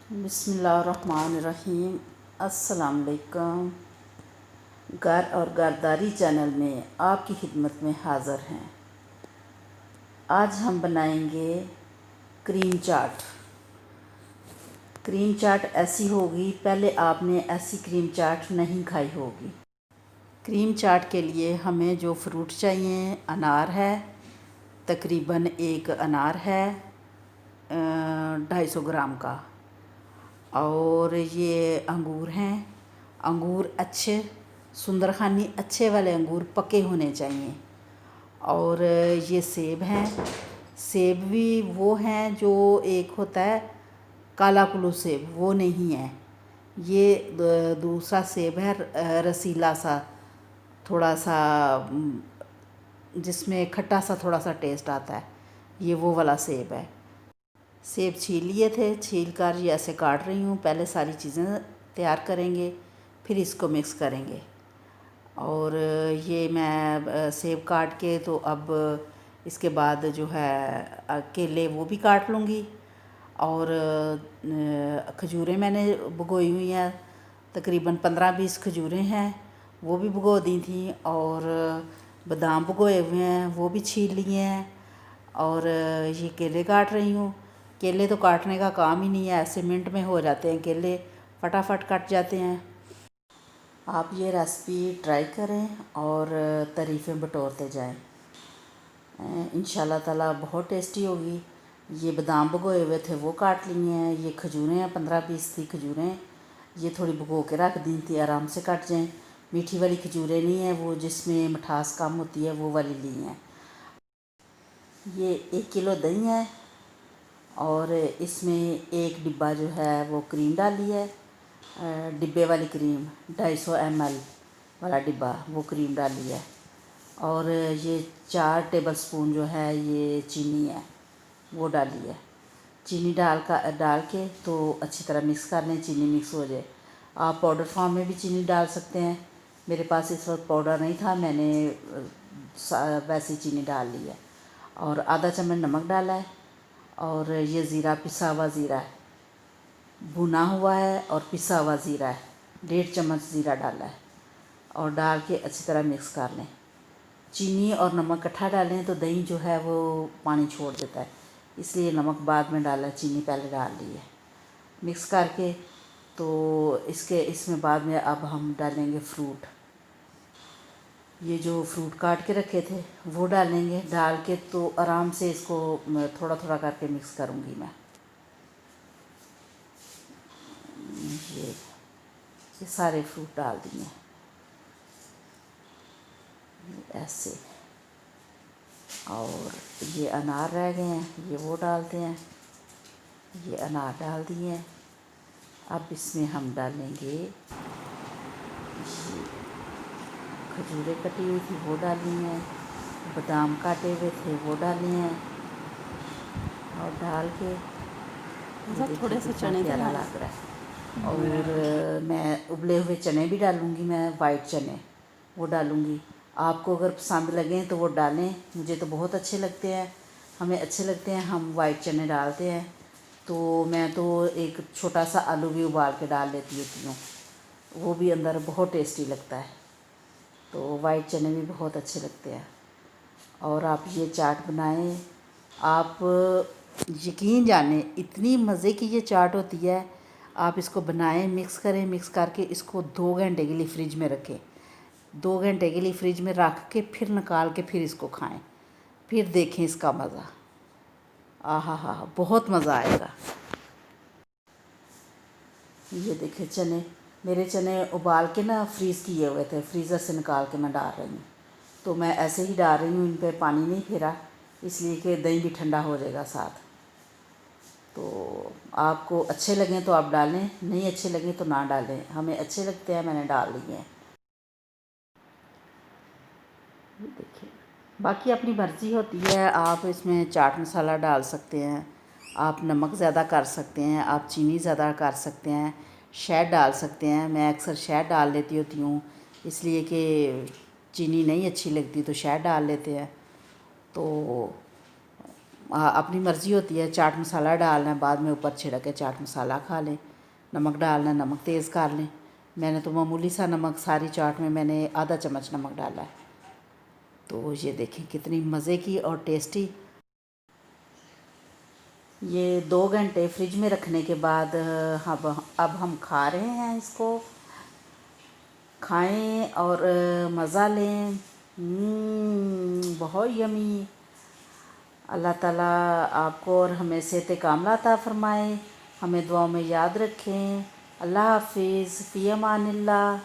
बिस्मिल्लाहिर्रहमानिर्रहीम। अस्सलाम वालेकुम। घर और घरदारी चैनल में आपकी खिदमत में हाज़िर हैं। आज हम बनाएंगे क्रीम चाट। क्रीम चाट ऐसी होगी, पहले आपने ऐसी क्रीम चाट नहीं खाई होगी। क्रीम चाट के लिए हमें जो फ्रूट चाहिए, अनार है, तकरीबन एक अनार है 250 ग्राम का, और ये अंगूर हैं। अंगूर अच्छे सुंदरखानी अच्छे वाले अंगूर पके होने चाहिए। और ये सेब हैं। सेब भी वो हैं जो एक होता है काला कुल्लू सेब, वो नहीं है। ये दूसरा सेब है रसीला सा, थोड़ा सा जिसमें खट्टा सा थोड़ा सा टेस्ट आता है, ये वो वाला सेब है। सेब छील लिए थे, छील कर ये ऐसे काट रही हूँ। पहले सारी चीज़ें तैयार करेंगे, फिर इसको मिक्स करेंगे। और ये मैं सेब काट के तो अब इसके बाद जो है केले वो भी काट लूँगी। और खजूरें मैंने भिगोई हुई हैं, तकरीबन 15-20 खजूरें हैं, वो भी भिगो दी थी। और बादाम भिगोए हुए हैं, वो भी छील लिए हैं। और ये केले काट रही हूँ। केले तो काटने का काम ही नहीं है, ऐसे मिनट में हो जाते हैं केले, फटाफट कट जाते हैं। आप ये रेसिपी ट्राई करें और तारीफ़ें बटोरते जाएं। इंशाल्लाह ताला बहुत टेस्टी होगी। ये बादाम भिगोए हुए थे, वो काट लिए हैं। ये खजूरें हैं, 15-20 थी खजूरें, ये थोड़ी भिगो के रख दी थी, आराम से कट जाएं। मीठी वाली खजूरें नहीं हैं, वो जिसमें मिठास कम होती है, वो वाली ली हैं। ये 1 किलो दही है, और इसमें एक डिब्बा जो है वो क्रीम डाली है, डिब्बे वाली क्रीम 250 ml वाला डिब्बा, वो क्रीम डाली है। और ये 4 टेबलस्पून जो है ये चीनी है, वो डाली है। चीनी डाल के तो अच्छी तरह मिक्स कर लें, चीनी मिक्स हो जाए। आप पाउडर फॉर्म में भी चीनी डाल सकते हैं। मेरे पास इस वक्त पाउडर नहीं था, मैंने वैसी चीनी डाल ली है। और आधा चम्मच नमक डाला है। और ये ज़ीरा, पिसा हुआ ज़ीरा है, भुना हुआ है, और पिसा हुआ ज़ीरा है, 1.5 चम्मच ज़ीरा डाला है। और डाल के अच्छी तरह मिक्स कर लें। चीनी और नमक इकट्ठा डालें तो दही जो है वो पानी छोड़ देता है, इसलिए नमक बाद में डाला, चीनी पहले डाल ली है। मिक्स करके तो इसमें बाद में अब हम डालेंगे फ्रूट। ये जो फ्रूट काट के रखे थे वो डालेंगे। डाल के तो आराम से इसको थोड़ा थोड़ा करके मिक्स करूँगी मैं। ये सारे फ्रूट डाल दिए ऐसे। और ये अनार रह गए हैं, ये वो डालते हैं। ये अनार डाल दिए हैं। अब इसमें हम डालेंगे खजूरें कटी हुई थी, वो डाली हैं। बादाम काटे हुए थे, वो डाले हैं। और डाल के थोड़े से चने प्यारा लग रहा है। और मैं उबले हुए चने भी डालूँगी, मैं वाइट चने वो डालूँगी। आपको अगर पसंद लगें तो वो डालें, मुझे तो बहुत अच्छे लगते हैं, हमें अच्छे लगते हैं, हम वाइट चने डालते हैं। तो मैं तो एक छोटा सा आलू भी उबाल के डाल लेती होती हूँ, वो भी अंदर बहुत टेस्टी लगता है। तो वाइट चने भी बहुत अच्छे लगते हैं। और आप ये चाट बनाएं, आप यकीन जाने इतनी मज़े की ये चाट होती है। आप इसको बनाएं, मिक्स करें, मिक्स करके इसको 2 घंटे के लिए फ्रिज में रखें। 2 घंटे के लिए फ्रिज में रख के फिर निकाल के फिर इसको खाएं, फिर देखें इसका मज़ा। आहा हा, बहुत मज़ा आएगा। ये देखें चने, मेरे चने उबाल के ना फ्रीज़ किए हुए थे, फ्रीज़र से निकाल के मैं डाल रही हूँ। तो मैं ऐसे ही डाल रही हूँ, इन पर पानी नहीं फेरा, इसलिए कि दही भी ठंडा हो जाएगा साथ। तो आपको अच्छे लगें तो आप डालें, नहीं अच्छे लगें तो ना डालें। हमें अच्छे लगते हैं, मैंने डाल लिए हैं। ये देखिए, बाकी अपनी मर्ज़ी होती है। आप इसमें चाट मसाला डाल सकते हैं, आप नमक ज़्यादा कर सकते हैं, आप चीनी ज़्यादा कर सकते हैं, शहद डाल सकते हैं। मैं अक्सर शहद डाल लेती होती हूँ, इसलिए कि चीनी नहीं अच्छी लगती तो शहद डाल लेते हैं। तो अपनी मर्ज़ी होती है, चाट मसाला डालना है, बाद में ऊपर छिड़क के चाट मसाला खा लें। नमक डालना है, नमक तेज़ कर लें। मैंने तो मामूली सा नमक, सारी चाट में मैंने आधा चम्मच नमक डाला है। तो ये देखें कितनी मज़े की और टेस्टी। ये 2 घंटे फ्रिज में रखने के बाद अब हम खा रहे हैं इसको। खाएं और मज़ा लें। बहुत यमी। अल्लाह ताला आपको और हमें सेहत कामला अता फ़रमाए। हमें दुआओं में याद रखें। अल्लाह हाफिज़, फ़ी अमानिल्लाह।